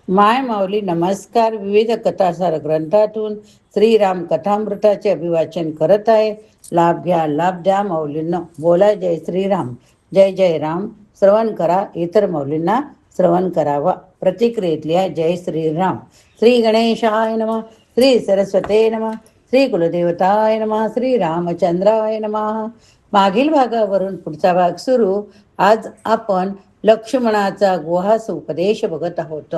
माय माऊली नमस्कार. विविध कथासार ग्रंथातून श्रीराम कथामृताचे अभिवाचन करत आहे. लाभ घ्या, लाभ द्या. माऊलींना बोला जय श्रीराम, जय जय राम. श्रवण करा, इतर माऊलींना श्रवण करावा. प्रतिक्रियेतली आहे जय श्रीराम. श्री गणेशाय नमः, श्री सरस्वते नमः, श्री कुलदेवताय नमः, श्री रामचंद्राय नमः. मागील भागावरून पुढचा भाग सुरू. आज आपण लक्ष्मणाचा गुहास उपदेश बघत आहोत.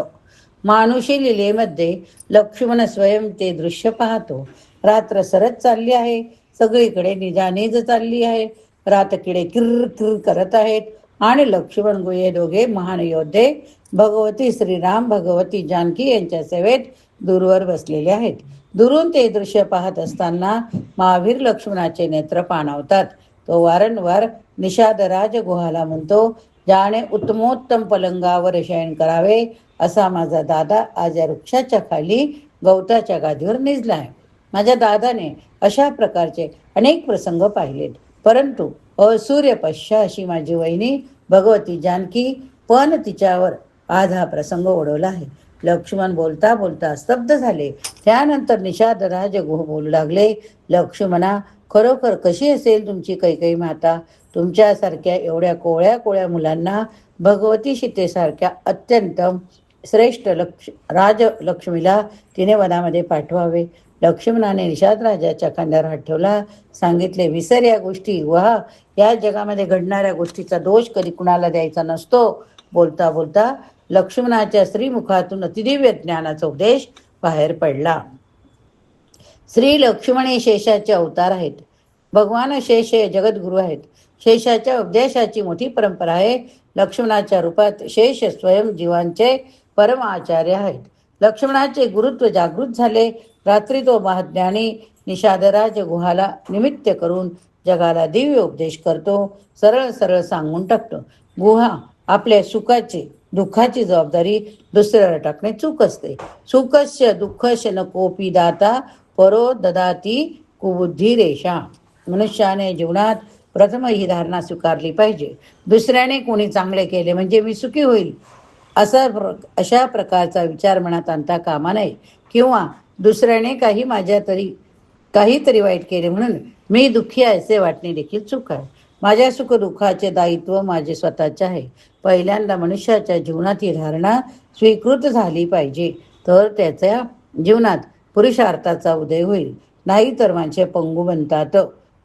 मानुषी लिलेमध्ये लक्ष्मण स्वयं ते दृश्य पाहतो. रात्र सरत चालली आहे, सगळीकडे निजानीज चालली आहे. रातकिडे किर किर करत आहेत आणि लक्ष्मण गुहे दोघे महान योद्धे भगवती श्रीराम भगवती जानकी यांच्या सेवेत दूरवर बसलेले आहेत. दुरून ते दृश्य पाहत असताना महावीर लक्ष्मणाचे नेत्र पाणावतात. तो वारंवार निषादराज गुहाला म्हणतो, ज्याने उत्तमोत्तम पलंगावर शयन करावे असा माझा दादा आज या वृक्षाच्या खाली गवताच्या गादीवर निजला आहे. माझ्या दादाने अशा प्रकारचे अनेक प्रसंग पाहिलेत, परंतु असूर्य पश्या अशी माझी वहिनी भगवती जानकी पण तिच्यावर आज हा प्रसंग ओढवला आहे. लक्ष्मण बोलता बोलता स्तब्ध झाले. त्यानंतर निषादराज गुह बोलू लागले, लक्ष्मणा, खरोखर कशी असेल तुमची कैकेयी माता? तुमच्यासारख्या एवढ्या कोळ्या कोळ्या मुलांना भगवती सीतेसारख्या अत्यंत श्रेष्ठ राजलक्ष्मीला तिने वनामध्ये पाठवावे. लक्ष्मणाने निषाद राजाच्या खांद्यावर हात ठेवला. सांगितले, विसर या गोष्टी. वा, या जगामध्ये घडणाऱ्या गोष्टीचा दोष कधी कुणाला द्यायचा नसतो. बोलता बोलता लक्ष्मणाच्या श्रीमुखातून अतिदिव्य ज्ञानाचा उपदेश बाहेर पडला. श्री लक्ष्मण हे शेषाचे अवतार आहेत. भगवान शेष हे जगद्गुरू आहेत. शेषाच्या उपदेशाची मोठी परंपरा आहे. लक्ष्मणाच्या रूपात शेष स्वयं जीवांचे परम आचार्य आहेत. लक्ष्मणाचे गुरुत्व जागृत झाले. रात्री तो महाज्ञानी निषादराज गुहाला निमित्त करून जगाला दिव्य उपदेश करतो. सरळ सरळ सांगून टाकतो. गुहा आपल्या सुखाची दुःखाची जबाबदारी दुसऱ्याला टाकणे चूक असते. सुखस्य दुःखस्य न कोपी दाता परो ददाती कुबुद्धी रेषा. मनुष्याने जीवनात प्रथम ही धारणा स्वीकारली पाहिजे, दुसऱ्याने कोणी चांगले केले म्हणजे मी सुखी होईल अशा प्रकारचा विचार मनात आणता कामा नये. किंवा दुसऱ्याने काहीतरी वाईट केले म्हणून मी दुःखी आहे असे वाटणे देखील चूक आहे. माझ्या सुखदुःखाचे दायित्व माझे स्वतःचे आहे. पहिल्यांदा मनुष्याच्या जीवनात ही धारणा स्वीकृत झाली पाहिजे, तर त्याच्या जीवनात पुरुषार्थाचा उदय होईल. नाही तर माणसे पंगू बनतात.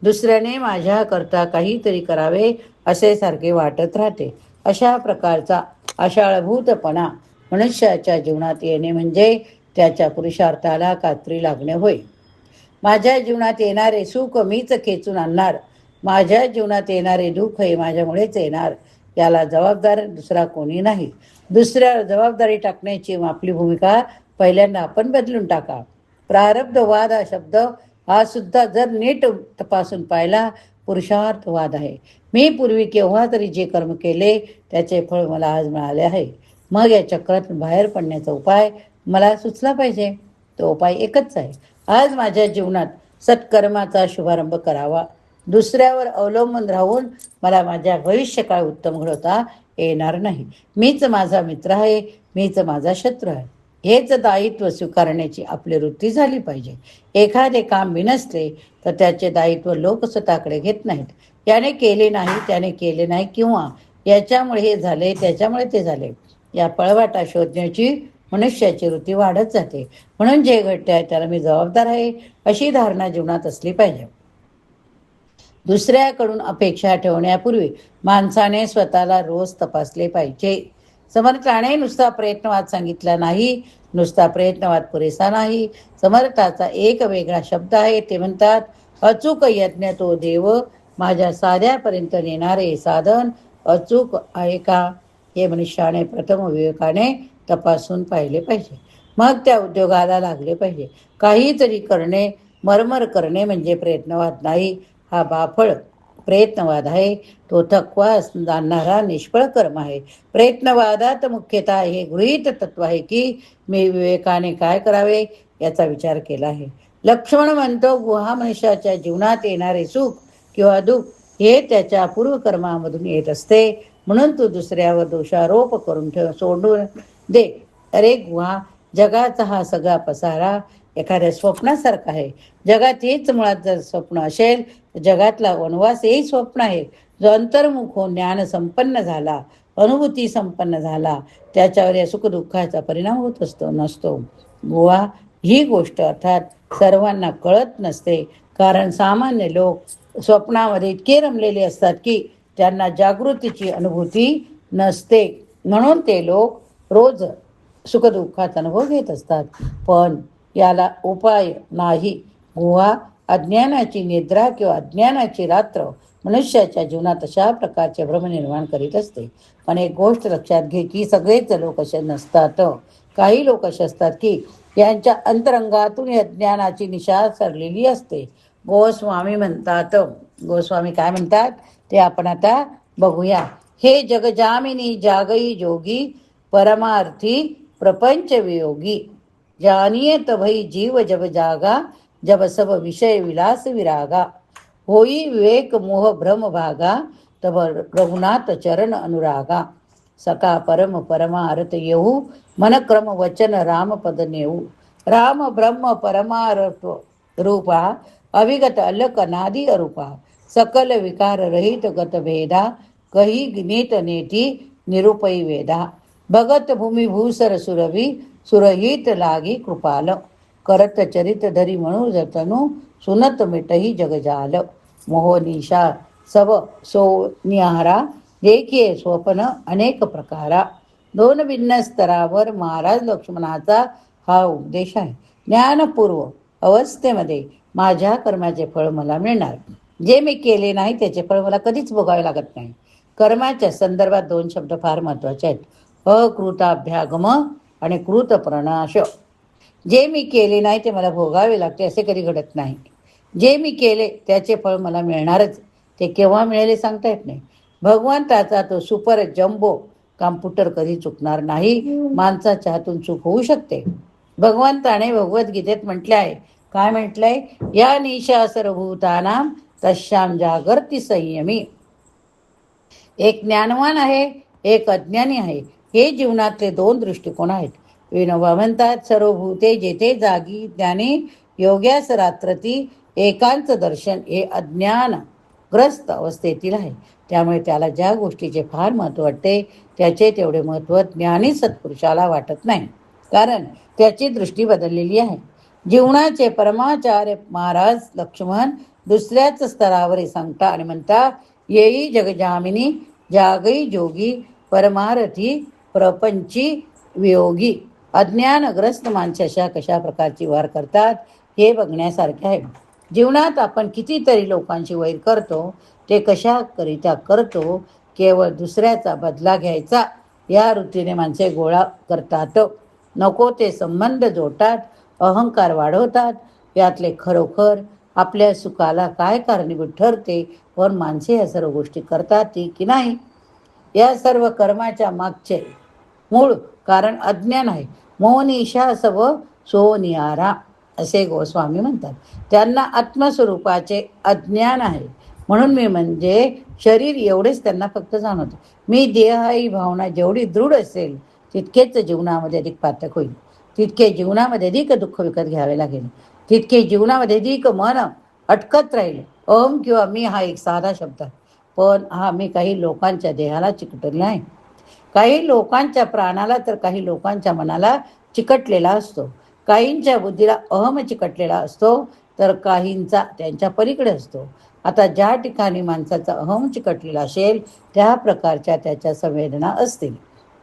दुसऱ्याने माझ्याकरता काहीतरी करावे असे सारखे वाटत राहते. अशा प्रकारचा आशाळभूतपणा मनुष्याच्या जीवनात येणे म्हणजे त्याच्या पुरुषार्थाला कात्री लागणे होय. माझ्या जीवनात येणारे सुख मीच खेचून आणणार. माझ्या जीवनात येणारे दुःख हे माझ्यामुळेच येणार. याला जबाबदार दुसरा कोणी नाही. दुसऱ्यावर जबाबदारी टाकण्याची आपली भूमिका पहिल्यांदा आपण बदलून टाका. प्रारब्धवाद हा शब्द हा सुद्धा जर नीट तपासून पाहिला पुरुषार्थवाद आहे. मी पूर्वी केव्हा तरी जे कर्म केले त्याचे फळ मला आज मिळाले आहे. मग या चक्रातून बाहेर पडण्याचा उपाय मला सुचला पाहिजे. तो उपाय एकच आहे. आज माझ्या जीवनात सत्कर्माचा शुभारंभ करावा. दुसऱ्यावर अवलंबून राहून मला माझ्या भविष्यकाळ उत्तम घडवता येणार नाही. मीच माझा मित्र आहे, मीच माझा शत्रू आहे. हेच दायित्व स्वीकारण्याची आपली वृत्ती झाली पाहिजे. एखादे काम बिनसले तर त्याचे दायित्व लोक स्वतःकडे घेत नाहीत. याने केले नाही, त्याने केले नाही, किंवा याच्यामुळे हे झाले, त्याच्यामुळे ते झाले. या पळवाटा शोधण्याची मनुष्याची वृत्ती वाढत जाते. म्हणून जे घडते आहे त्याला मी जबाबदार आहे अशी धारणा जीवनात असली पाहिजे. दुसऱ्याकडून अपेक्षा ठेवण्यापूर्वी माणसाने स्वतःला रोज तपासले पाहिजे. समर्थाने नुसता प्रयत्नवाद सांगितला नाही. नुसता प्रयत्नवाद पुरेसा नाही. समर्थाचा एक वेगळा शब्द आहे. ते म्हणतात, अचूक यज्ञ तो देव, माझ्या साध्यापर्यंत नेणारे साधन अचूक आहे का? हे मनुष्याने प्रथम विवेकाने तपासून पाहिले पाहिजे. मग त्या उद्योगाला लागले पाहिजे. काहीतरी करणे, मरमर करणे म्हणजे प्रयत्नवाद नाही. हा बाफळ प्रयत्नवाद आहे. तो थकवा आणणारा निष्फळ कर्म आहे. प्रयत्नवादात मुख्यतः हे गृहीत तत्व आहे की मी विवेकाने काय करावे याचा विचार केला आहे. लक्ष्मण म्हणतो, गुहा मनुष्याच्या जीवनात येणारे सुख किंवा दुःख हे त्याच्या पूर्वकर्मामधून येत असते. म्हणून तू दुसऱ्यावर दोषारोप करून सोडून दे. अरे गुहा, जगाचा हा सगळा पसारा एखाद्या स्वप्नासारखा आहे. जगात हेच मुळात जर स्वप्न असेल तर जगातला वनवास हेही स्वप्न आहे. जो अंतर्मुख होऊन ज्ञान संपन्न झाला, अनुभूती संपन्न झाला, त्याच्यावर या सुखदुःखाचा परिणाम होत असतो नसतो. बुवा, ही गोष्ट अर्थात सर्वांना कळत नसते. कारण सामान्य लोक स्वप्नामध्ये इतके रमलेले असतात की त्यांना जागृतीची अनुभूती नसते. म्हणून ते लोक रोज सुखदुःखाचा अनुभव घेत असतात. पण याला उपाय नाही. गुहा, अज्ञानाची निद्रा किंवा अज्ञानाची रात्र मनुष्याच्या जीवनात अशा प्रकारचे भ्रम निर्माण करीत असते. पण एक गोष्ट लक्षात घे की सगळेच लोक असे नसतात. काही लोक असे असतात की यांच्या अंतरंगातून या ज्ञानाची निशा सरलेली असते. गोस्वामी म्हणतात, गोस्वामी काय म्हणतात ते आपण आता बघूया. हे जगजामिनी जागई जोगी, परमार्थी प्रपंच वियोगी, जानियत भई जीव जब जागा, जब सब विषय विलास विरागा, होई विवेक मोह भ्रम भागा, तब रघुनाथ चरण अनुरागा, सका परम परमारथ येऊ, मन क्रम वचन राम पद नेऊ, राम ब्रह्म परमारथ रूपा, अविगत अलक नादी अरूपा, सकल विकार रहित गत भेदा, कही गिनीत नेती निरुपई वेदा, भगत भूमी भूसर सुरवी, सुरहित लागी कृपाल, करत चरित धरी म्हणू जतनु, सुनत मिटही जगजाल, मोहनिशा सब सो निहारा, देखिये स्वप्न अनेक प्रकारा. दोन भिन्न स्तरावर महाराज लक्ष्मणाचा हा उपदेश आहे. ज्ञानपूर्व अवस्थेमध्ये माझ्या कर्माचे फळ मला मिळणार. जे मी केले नाही त्याचे फळ मला कधीच भोगावे लागत नाही. कर्माच्या संदर्भात दोन शब्द फार महत्वाचे आहेत. अकृताभ्यागम आणि कृत प्रणाश. जे मी केले नाही ते मला भोगावे लागते असे कधी घडत नाही. जे मी केले त्याचे फळ मला मिळणारच. ते केव्हा मिळेल सांगता येत नाही. भगवंताचा तो सुपर जम्बो कॉम्प्युटर कधी चुकणार नाही. माणसाच्या हातून चूक होऊ शकते. भगवंताने भगवद्गीतेत म्हटले आहे, काय म्हटलंय? या निशा सर्वभूतानां तस्याम जागर्ती संयमी. एक ज्ञानवान आहे, एक अज्ञानी आहे. हे जीवनातले दोन दृष्टिकोन आहेत. विनोबा म्हणतात, सर्व भूते जेथे जागी ज्ञानी योग्यास रात्रती एकांच दर्शन हे अज्ञान ग्रस्त अवस्थेतील आहे. त्यामुळे त्याला ज्या गोष्टीचे फार महत्त्व वाटते त्याचे तेवढे महत्त्व ज्ञानी सत्पुरुषाला वाटत नाही. कारण त्याची दृष्टी बदललेली आहे. जीवनाचे परमाचार्य महाराज लक्ष्मण दुसऱ्याच स्तरावर सांगता आणि म्हणता, येई जगजामिनी जागई जोगी, परमारथी प्रपंची वियोगी. अज्ञानग्रस्त माणसाशा कशा प्रकारची वार करतात हे बघण्यासारखे आहे. जीवनात आपण कितीतरी लोकांशी वैर करतो. ते कशाकरिता करतो? केवळ दुसऱ्याचा बदला घ्यायचा या वृत्तीने माणसे गोळा करतात. नको ते संबंध जोडतात, अहंकार वाढवतात. यातले खरोखर आपल्या सुखाला काय कारणीभूत ठरते पण माणसे या सर्व गोष्टी करतात ती की नाही? या सर्व कर्माच्या मागचे मूळ कारण अज्ञान आहे. मोहनिशा सव सोनियारा असे गोस्वामी म्हणतात. त्यांना आत्मस्वरूपाचे अज्ञान आहे. म्हणून मी म्हणजे शरीर एवढेच त्यांना फक्त जाणवते. मी देह ही भावना जेवढी दृढ असेल तितकेच जीवनामध्ये अधिक पातक होईल. तितके जीवनामध्ये अधिक दुःख विकत घ्यावे लागेल. तितके जीवनामध्ये अधिक मन अटकत राहील. अहम किंवा मी हा एक साधा शब्द आहे. पण हा मी काही लोकांच्या देहाला चिकटलेला आहे. काही लोकांच्या प्राणाला तर काही लोकांच्या मनाला चिकटलेला असतो. काहींच्या बुद्धीला अहम चिकटलेला असतो तर काहींचा त्यांच्या पलीकडे असतो. आता ज्या ठिकाणी माणसाचा अहम चिकटलेला असेल त्या प्रकारच्या त्याच्या संवेदना असतील.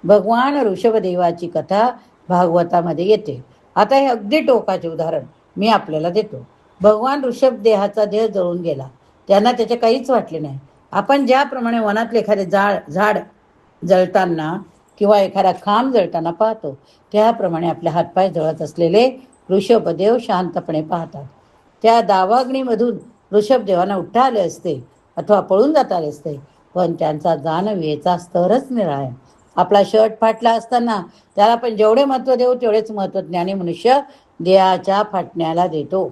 भगवान ऋषभदेवाची कथा भागवतामध्ये येते. आता हे अगदी टोकाचे उदाहरण मी आपल्याला देतो. भगवान ऋषभदेहाचा देह जळून गेला. त्यांना त्याचे काहीच वाटले नाही. आपण ज्याप्रमाणे वनातले एखादे झाड जळताना किंवा एखादा खांब जळताना पाहतो त्याप्रमाणे आपले हातपाय जळत असलेले ऋषभदेव शांतपणे पाहतात. त्या दावाग्नीमधून ऋषभदेवांना उठता आले असते अथवा पळून जाता आले असते, पण त्यांचा जाणवियेचा स्तरच निराळा आहे. आपला शर्ट फाटला असताना त्याला आपण जेवढे महत्त्व देऊ तेवढेच महत्त्व ज्ञानी मनुष्य देहाच्या फाटण्याला देतो.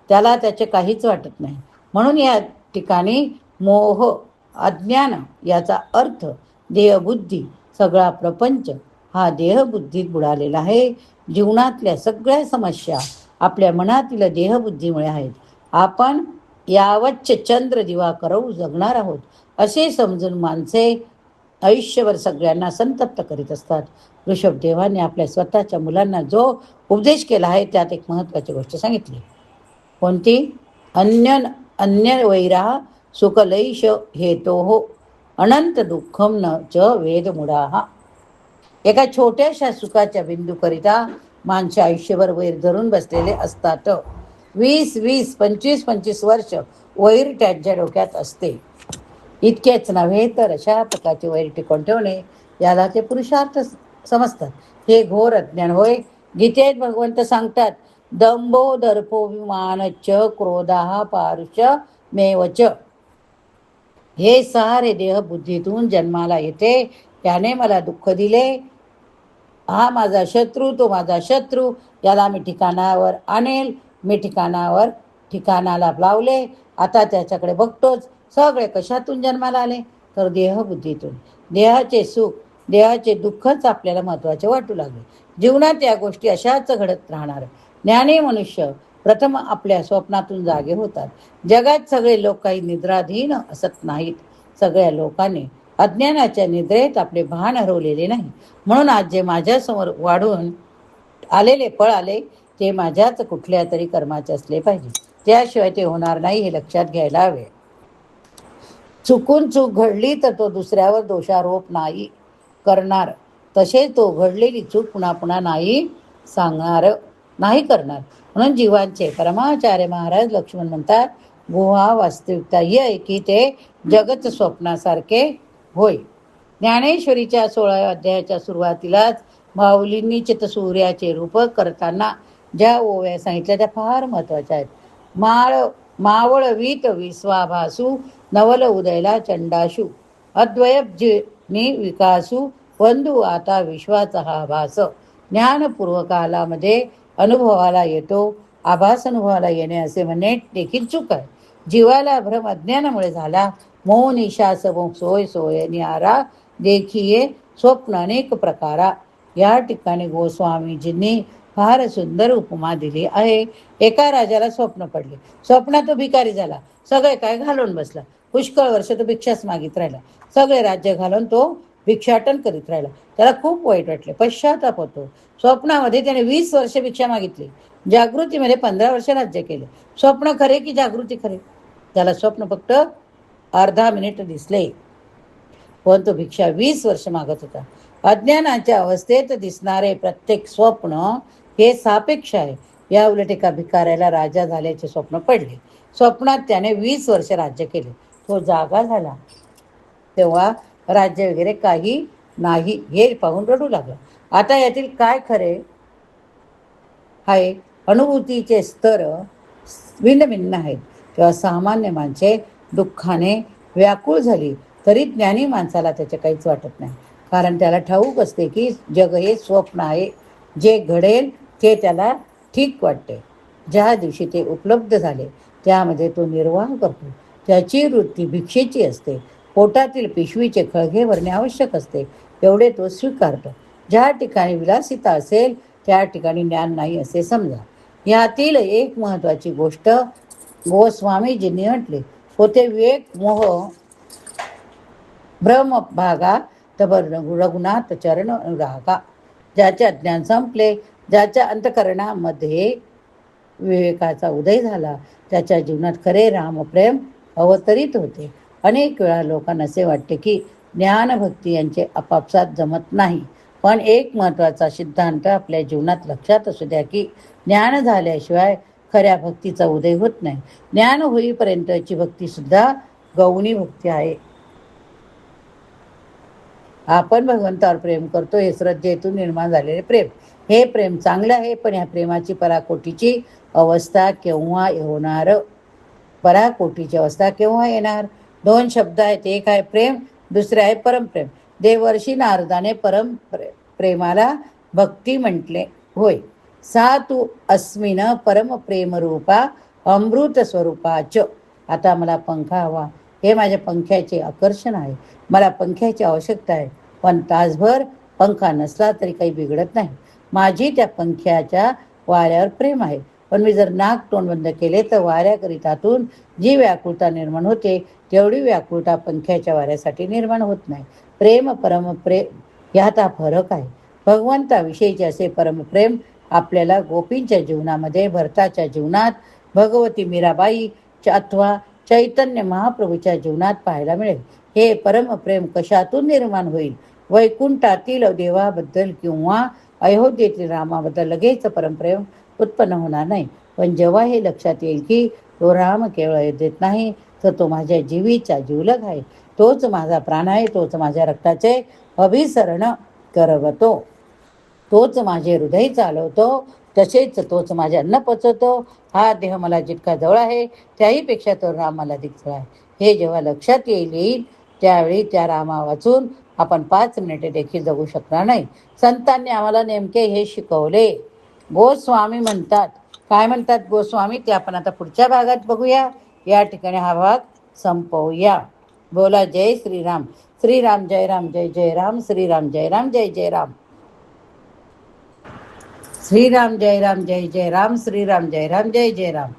त्याला त्याचे काहीच वाटत नाही. म्हणून या ठिकाणी मोह अज्ञान याचा अर्थ देहबुद्धी सगळा प्रपंच हा देहबुद्धीत बुडालेला आहे. जीवनातल्या सगळ्या समस्या आपल्या मनातील देहबुद्धीमुळे आहेत. आपण यावच्च चंद्र दिवा करवू जगणार आहोत असे समजून माणसे आयुष्यभर सगळ्यांना संतप्त करीत असतात. ऋषभदेवाने आपल्या स्वतःच्या मुलांना जो उपदेश केला आहे त्यात एक महत्वाची गोष्ट सांगितली. कोणती? अन्य अन्य वैरा सुखलैश हेतो अनंत दुःखम न च वेदमुडाहा. एका छोट्याशा सुखाच्या बिंदूकरिता माणसे आयुष्यभर वैर धरून बसलेले असतात. 20-20, 25-25 वर्ष वैर त्यांच्या डोक्यात असते. इतकेच नव्हे तर अशा प्रकारचे वैर टिकवून ठेवणे याला ते पुरुषार्थ समजतात. हे घोर अज्ञान होय. गीतेत भगवंत सांगतात, दंभो दर्पोभिमानच्च क्रोधा पारुष मेवच. हे सारे देह बुद्धीतून जन्माला येते. त्याने मला दुःख दिले. हा माझा शत्रू, तो माझा शत्रू, याला मी ठिकाणावर आणेल. मी ठिकाणाला लावले. आता त्याच्याकडे बघतोच. सगळे कशातून जन्माला आले? तर देहबुद्धीतून. देहाचे सुख, देहाचे दुःखच आपल्याला महत्वाचे वाटू लागले. जीवनात या गोष्टी अशाच घडत राहणार. ज्ञानी मनुष्य प्रथम आपल्या स्वप्नातून जागे होतात. जगात सगळे लोक काही निद्राधीन असत नाहीत. सगळ्या लोकांनी अज्ञानाच्या निद्रेत आपले भान हरवलेले नाही. म्हणून आज जे माझ्यासमोर वाढून आलेले फळ आले ते माझ्याच कुठल्या तरी कर्माचे असले पाहिजे. त्याशिवाय ते होणार नाही हे लक्षात घ्यायला हवे. चुकून चूक घडली तर तो दुसऱ्यावर दोषारोप नाही करणार. तसेच तो घडलेली चूक पुन्हा पुन्हा नाही करणार. म्हणून जीवांचे परमाचार्य महाराज लक्ष्मण म्हणतात, गुहा वास्तविकता ही आहे की ते जगत स्वप्नासारखे होय. ज्ञानेश्वरीच्या 16व्या अध्यायाच्या सुरुवातीलाच माऊलींनी चित्तसूर्याचे रूप करताना ज्या ओव्या सांगितल्या त्या फार महत्वाच्या आहेत. मावळ वीत विश्वाभासू नवल उदयला चंडाशू अद्वयब्जिनी विकासू वंदू आता विश्वाचा हा भास. ज्ञानपूर्वकालामध्ये अनुभवाला येतो, आभास अनुभवाला येणे असे म्हणणे देखील चूक आहे. जीवाला भ्रम अज्ञानामुळे झाला. मोह निशा समोह सोय सोय निहारा देखिये स्वप्न अनेक प्रकारा. या ठिकाणी गोस्वामीजींनी फार सुंदर उपमा दिली आहे. एका राजाला स्वप्न पडले. स्वप्नात तो भिकारी झाला. सगळे काय घालून बसला. पुष्कळ वर्ष तो भिक्षाच मागित राहिला. सगळे राज्य घालून तो भिक्षाटन करीत राहिला. त्याला खूप वाईट वाटले. पश्चाताप होतो. स्वप्नामध्ये त्याने 20 वर्ष भिक्षा मागितली. जागृतीमध्ये 15 वर्ष राज्य केले. स्वप्न खरे की जागृती खरे? त्याला स्वप्न फक्त अर्धा मिनिट दिसले, पण तो भिक्षा 20 वर्ष मागत होता. अज्ञानाच्या अवस्थेत दिसणारे प्रत्येक स्वप्न हे सापेक्ष आहे. या उलट एका भिकाऱ्याला राजा झाल्याचे स्वप्न पडले. स्वप्नात त्याने 20 वर्ष राज्य केले. तो जागा झाला तेव्हा राज्य वगैरे काही नाही हे पाहून रडू लागला. आता यातील काय खरे आहे? अनुभूतीचे स्तर भिन्न भिन्न आहेत. तेव्हा सामान्य माणसे दुःखाने व्याकुळ झाली तरी ज्ञानी माणसाला त्याचे काहीच वाटत नाही. कारण त्याला ठाऊक असते की जग हे स्वप्न आहे. जे घडेल ते त्याला ठीक वाटते. ज्या दिवशी ते उपलब्ध झाले त्यामध्ये तो निर्वाह करतो. त्याची वृत्ती भिक्षेची असते. पोटातील पिशवीचे खळगे भरणे आवश्यक असते एवढे तो स्वीकारतो. ज्या ठिकाणी विलासिता असेल त्या ठिकाणी ज्ञान नाही असे समजा. यातील एक महत्वाची गोष्ट गोस्वामीजींनी म्हटली होते, विवेक मोह भ्रम भागा तब रघुनाथ चरण अनुरागा. ज्याचे अज्ञान संपले, ज्याच्या अंतकरणामध्ये विवेकाचा उदय झाला, त्याच्या जीवनात खरे रामप्रेम अवतरित होते. अनेक वेळा लोकांना असे वाटते की ज्ञान भक्ती यांचे आपापसात जमत नाही. पण एक महत्वाचा सिद्धांत आपल्या जीवनात लक्षात असू द्या की ज्ञान झाल्याशिवाय खऱ्या भक्तीचा उदय होत नाही. ज्ञान होईपर्यंतची भक्ती सुद्धा गौणी भक्ती आहे. आपण भगवंतावर प्रेम करतो हे श्रद्धेतून निर्माण झालेले प्रेम. हे प्रेम चांगले आहे, पण या प्रेमाची पराकोटीची अवस्था केव्हा होणार? पराकोटीची अवस्था केव्हा येणार? 2 शब्द आहेत. एक आहे प्रेम, दुसरे आहे परमप्रेम. देवर्षी नारदाने परम प्रेमाला भक्ती म्हटले होय. सा तू अस्मिन परम प्रेम रूपा अमृत स्वरूपाच. आता मला पंखा हवा, हे माझ्या पंख्याचे आकर्षण आहे. मला पंख्याची आवश्यकता आहे, पण तासभर पंखा नसला तरी काही बिघडत नाही. माझी त्या पंख्याच्या वाऱ्यावर प्रेम आहे. पण मी जर नाक तोंड बंद केले तर वाऱ्याकरितातून जी व्याकुळता निर्माण होते तेवढी व्याकुळता पंख्याच्या वाऱ्यासाठी निर्माण होत नाही. प्रेम परमप्रेम यात हा फरक आहे. भगवंताविषयीचे असे परमप्रेम आपल्याला गोपींच्या जीवनामध्ये, भरताच्या जीवनात, भगवती मीराबाई अथवा चैतन्य महाप्रभूच्या जीवनात पाहायला मिळेल. हे परमप्रेम कशातून निर्माण होईल? वैकुंठातील देवाबद्दल किंवा अयोध्येतील रामाबद्दल लगेच परमप्रेम उत्पन्न होणार नाही. पण जेव्हा हे लक्षात येईल की तो राम केवळ अयोध्येत नाही, तर तो माझ्या जीवीचा जीवलग आहे, तोच माझा प्राण आहे, तोच माझ्या रक्ताचे अभिसरण करवतो, तोच माझे हृदय चालवतो, तसेच तोच माझे अन्न पचवतो. हा देह मला जितका जवळ आहे त्याहीपेक्षा तो राम मला अधिक जवळ आहे. हे जेव्हा लक्षात येईल त्यावेळी त्या रामा वाचून आपण 5 मिनिटे देखील जगू शकणार नाही. संतांनी आम्हाला नेमके हे शिकवले. गोस्वामी म्हणतात, काय म्हणतात गोस्वामी ते आपण आता पुढच्या भागात बघूया. या ठिकाणी हा भाग संपवूया. बोला जय श्रीराम. श्रीराम जय राम, जय जय राम. श्रीराम जय राम, जय जय राम. श्रीराम जय राम, जय जय राम. श्रीराम जय राम, जय जय राम.